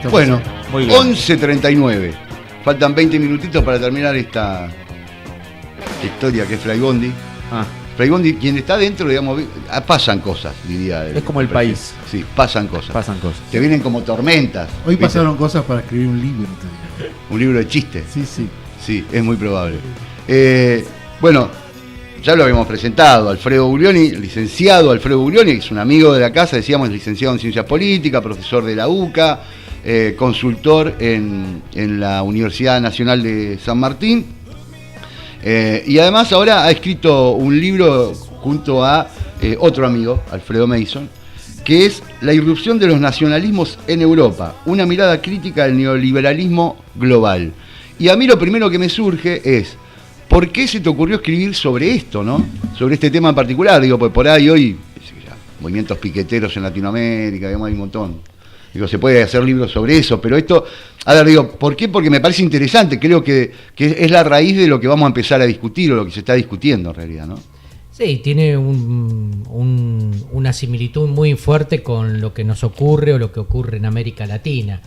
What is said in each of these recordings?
Bueno, muy bien. 11:39. Faltan 20 minutitos para terminar esta historia que es Fraibondi. Fraibondi, quien está dentro, digamos, pasan cosas, diría. Es como el país. Sí, pasan cosas. Pasan cosas. Te vienen como tormentas. Hoy ¿viste? pasaron cosas para escribir un libro. Un libro de chistes. Sí, sí. Sí, es muy probable. Bueno, ya lo habíamos presentado, Alfredo Buglioni, licenciado Alfredo Buglioni, que es un amigo de la casa, decíamos, licenciado en Ciencias Políticas, profesor de la UCA, consultor en la Universidad Nacional de San Martín, y además ahora ha escrito un libro junto a otro amigo, Alfredo Mason, que es La irrupción de los nacionalismos en Europa, una mirada crítica del neoliberalismo global. Y a mí lo primero que me surge es, ¿por qué se te ocurrió escribir sobre esto, no? Sobre este tema en particular, digo, pues por ahí hoy, movimientos piqueteros en Latinoamérica, digamos, hay un montón. Digo, se puede hacer libros sobre eso, pero esto, a ver, digo, ¿por qué? Porque me parece interesante, creo que es la raíz de lo que vamos a empezar a discutir, o lo que se está discutiendo en realidad, ¿no? Sí, tiene una similitud muy fuerte con lo que nos ocurre o lo que ocurre en América Latina,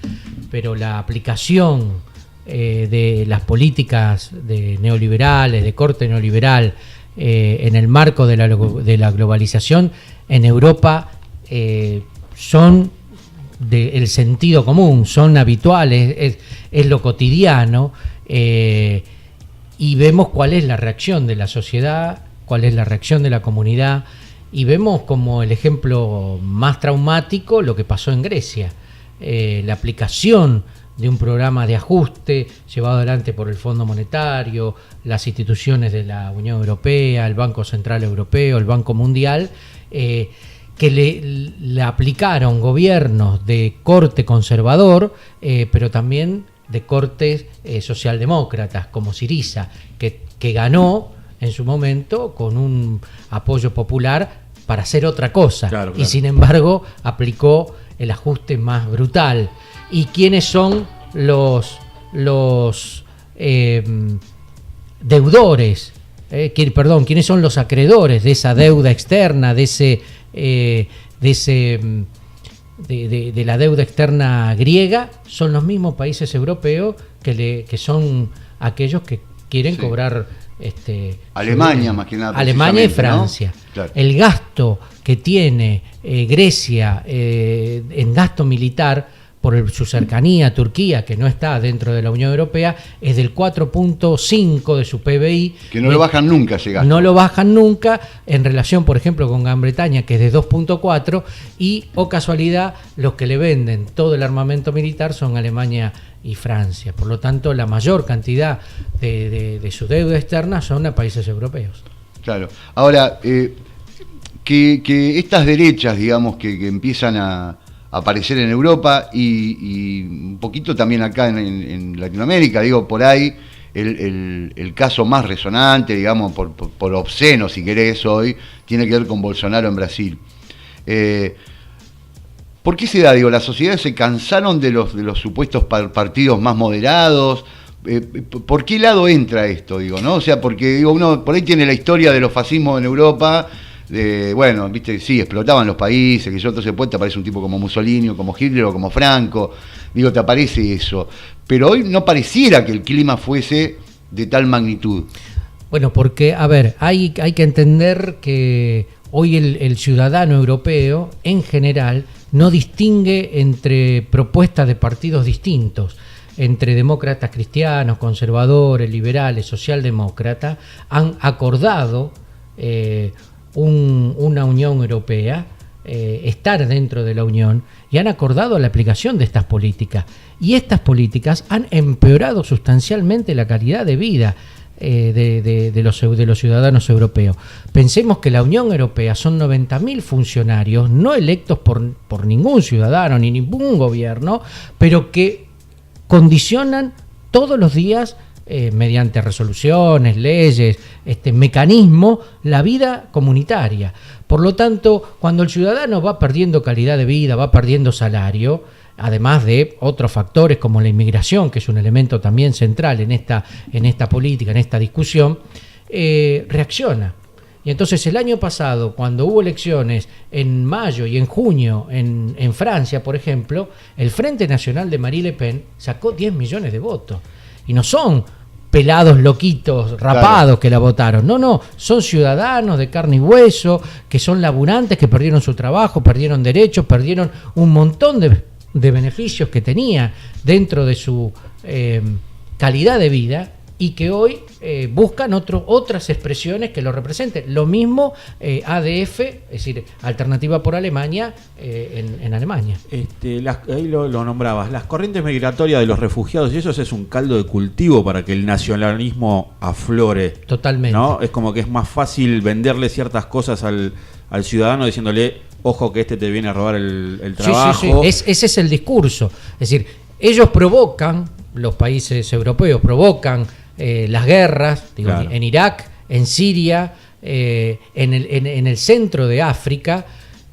pero la aplicación de las políticas neoliberales, de corte neoliberal, en el marco de la globalización en Europa son del sentido común, son habituales, es lo cotidiano, y vemos cuál es la reacción de la sociedad, cuál es la reacción de la comunidad, y vemos como el ejemplo más traumático lo que pasó en Grecia, la aplicación de un programa de ajuste llevado adelante por el Fondo Monetario, las instituciones de la Unión Europea, el Banco Central Europeo, el Banco Mundial, que le aplicaron gobiernos de corte conservador, pero también de cortes socialdemócratas, como Syriza, que ganó en su momento con un apoyo popular para hacer otra cosa, claro. Y sin embargo aplicó el ajuste más brutal. ¿Y quiénes son los deudores? ¿Quiénes son los acreedores de esa deuda externa, de la deuda externa griega? Son los mismos países europeos que son aquellos que quieren cobrar Alemania, más que nada. Alemania y Francia, ¿no? Claro. El gasto que tiene Grecia en gasto militar por su cercanía a Turquía, que no está dentro de la Unión Europea, es del 4.5 de su PBI. Que no lo bajan nunca ese gasto. No lo bajan nunca, en relación, por ejemplo, con Gran Bretaña, que es de 2.4, y, oh casualidad, los que le venden todo el armamento militar son Alemania y Francia. Por lo tanto, la mayor cantidad de su deuda externa son a países europeos. Claro. Ahora, que estas derechas, digamos, que empiezan a aparecer en Europa y un poquito también acá en Latinoamérica, digo, por ahí el caso más resonante, digamos, por obsceno, si querés, hoy, tiene que ver con Bolsonaro en Brasil. ¿Por qué se da? Digo, las sociedades se cansaron de los supuestos partidos más moderados. ¿Por qué lado entra esto? Digo, ¿no? O sea, porque digo, uno por ahí tiene la historia de los fascismos en Europa. Bueno, viste, sí, explotaban los países, que yo, entonces después te aparece un tipo como Mussolini, o como Hitler, o como Franco, digo, te aparece eso. Pero hoy no pareciera que el clima fuese de tal magnitud. Bueno, porque, a ver, hay que entender que hoy el ciudadano europeo, en general, no distingue entre propuestas de partidos distintos, entre demócratas cristianos, conservadores, liberales, socialdemócratas, han acordado una Unión Europea, estar dentro de la Unión, y han acordado la aplicación de estas políticas. Y estas políticas han empeorado sustancialmente la calidad de vida de los ciudadanos europeos. Pensemos que la Unión Europea son 90.000 funcionarios no electos por ningún ciudadano ni ningún gobierno, pero que condicionan todos los días mediante resoluciones, leyes, mecanismos, la vida comunitaria. Por lo tanto, cuando el ciudadano va perdiendo calidad de vida, va perdiendo salario, además de otros factores como la inmigración, que es un elemento también central en esta política, en esta discusión, reacciona. Y entonces el año pasado, cuando hubo elecciones en mayo y en junio en Francia, por ejemplo, el Frente Nacional de Marine Le Pen sacó 10 millones de votos. Y no son pelados loquitos, rapados, claro, que la votaron. No, son ciudadanos de carne y hueso, que son laburantes, que perdieron su trabajo, perdieron derechos, perdieron un montón de beneficios que tenía dentro de su calidad de vida, y que hoy buscan otras expresiones que lo representen. Lo mismo ADF, es decir, Alternativa por Alemania, en Alemania. Ahí lo nombrabas, las corrientes migratorias de los refugiados, y eso es un caldo de cultivo para que el nacionalismo aflore. Totalmente. ¿No? Es como que es más fácil venderle ciertas cosas al ciudadano diciéndole, ojo que te viene a robar el trabajo. Sí. Ese es el discurso. Es decir, ellos provocan, los países europeos provocan las guerras, claro, en Irak, en Siria, en el centro de África.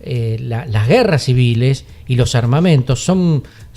Las guerras civiles y los armamentos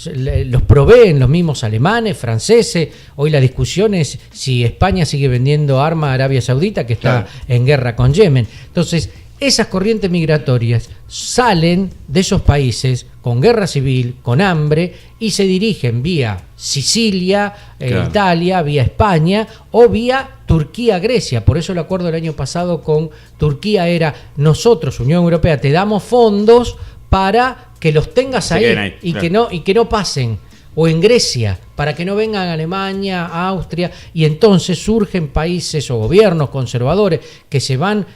los proveen los mismos alemanes, franceses. Hoy la discusión es si España sigue vendiendo armas a Arabia Saudita, que está, claro, en guerra con Yemen. Entonces, esas corrientes migratorias salen de esos países con guerra civil, con hambre, y se dirigen vía Sicilia, claro, Italia, vía España o vía Turquía, Grecia. Por eso el acuerdo del año pasado con Turquía era: nosotros, Unión Europea, te damos fondos para que los tengas ahí y, claro, que no pasen. O en Grecia, para que no vengan a Alemania, a Austria, y entonces surgen países o gobiernos conservadores que se van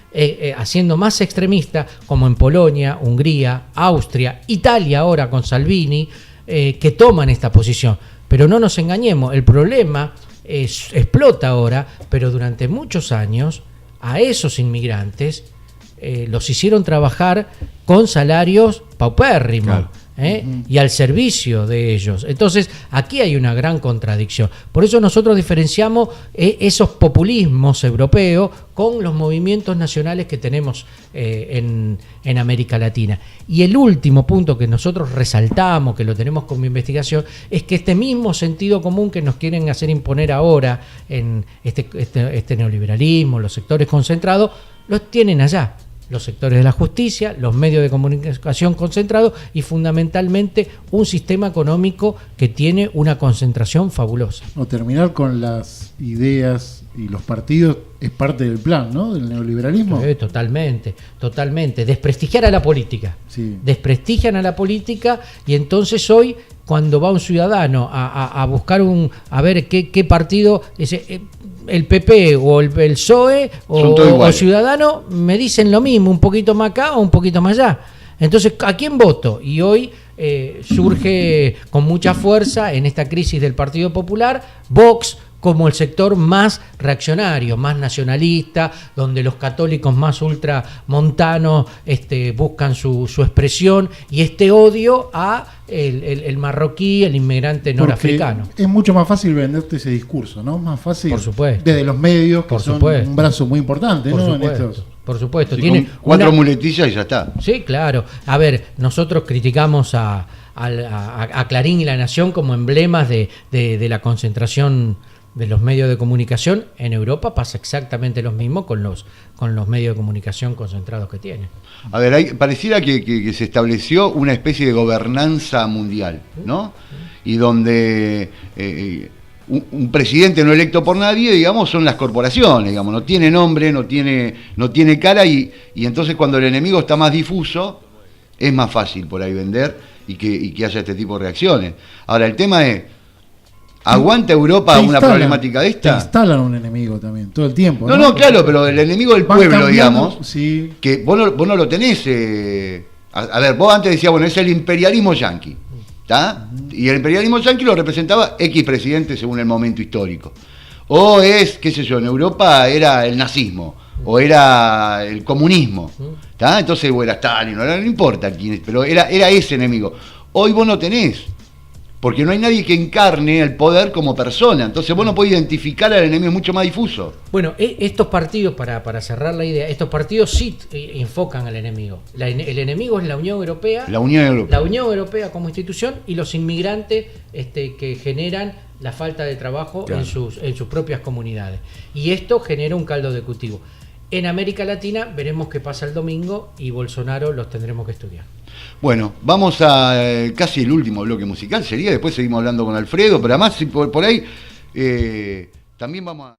haciendo más extremistas, como en Polonia, Hungría, Austria, Italia ahora con Salvini, que toman esta posición. Pero no nos engañemos, el problema explota ahora, pero durante muchos años a esos inmigrantes los hicieron trabajar con salarios paupérrimos. Claro. Y al servicio de ellos. Entonces, aquí hay una gran contradicción. Por eso nosotros diferenciamos esos populismos europeos con los movimientos nacionales que tenemos en América Latina. Y el último punto que nosotros resaltamos, que lo tenemos como investigación, es que este mismo sentido común que nos quieren hacer imponer ahora en este neoliberalismo, los sectores concentrados, los tienen allá. Los sectores de la justicia, los medios de comunicación concentrados y fundamentalmente un sistema económico que tiene una concentración fabulosa. Terminar con las ideas y los partidos es parte del plan, ¿no? Del neoliberalismo. Totalmente. Desprestigiar a la política. Sí. Desprestigian a la política, y entonces hoy, cuando va un ciudadano a buscar a ver qué partido, el PP o el PSOE o Ciudadano, me dicen lo mismo, un poquito más acá o un poquito más allá. Entonces, ¿a quién voto? Y hoy surge con mucha fuerza en esta crisis del Partido Popular Vox como el sector más reaccionario, más nacionalista, donde los católicos más ultramontanos buscan su expresión, y este odio a el marroquí, el inmigrante norafricano. Es mucho más fácil venderte ese discurso, ¿no? Más fácil. Por supuesto. Desde los medios, que son un brazo muy importante, por ¿no? Supuesto. Por supuesto. Sí, tiene 4 muletillas y ya está. Sí, claro. A ver, nosotros criticamos a Clarín y La Nación como emblemas de la concentración de los medios de comunicación. En Europa pasa exactamente lo mismo con los medios de comunicación concentrados que tienen. A ver, pareciera que se estableció una especie de gobernanza mundial, ¿no? Y donde un presidente no electo por nadie, digamos, son las corporaciones, digamos, no tiene nombre, no tiene cara, y entonces cuando el enemigo está más difuso, es más fácil por ahí vender y que haya este tipo de reacciones. Ahora, el tema es: ¿aguanta Europa una problemática de esta? Te instalan un enemigo también, todo el tiempo. No, claro, pero el enemigo del pueblo, cambiando, digamos, sí, que vos no lo tenés. A ver, vos antes decías, bueno, es el imperialismo yanqui, ¿está? Y el imperialismo yanqui lo representaba X presidente según el momento histórico. O es, qué sé yo, en Europa era el nazismo, o era el comunismo, ¿está? Entonces, o era Stalin, no importa quién es, pero era ese enemigo. Hoy vos no tenés, porque no hay nadie que encarne el poder como persona. Entonces vos no podés identificar al enemigo, es mucho más difuso. Bueno, estos partidos, para cerrar la idea, estos partidos sí enfocan al enemigo. El enemigo es la Unión Europea. La Unión Europea como institución, y los inmigrantes que generan la falta de trabajo, claro, en sus propias comunidades. Y esto genera un caldo de cultivo. En América Latina veremos qué pasa el domingo y Bolsonaro los tendremos que estudiar. Bueno, vamos a casi el último bloque musical, sería, después seguimos hablando con Alfredo, pero además por ahí también vamos a...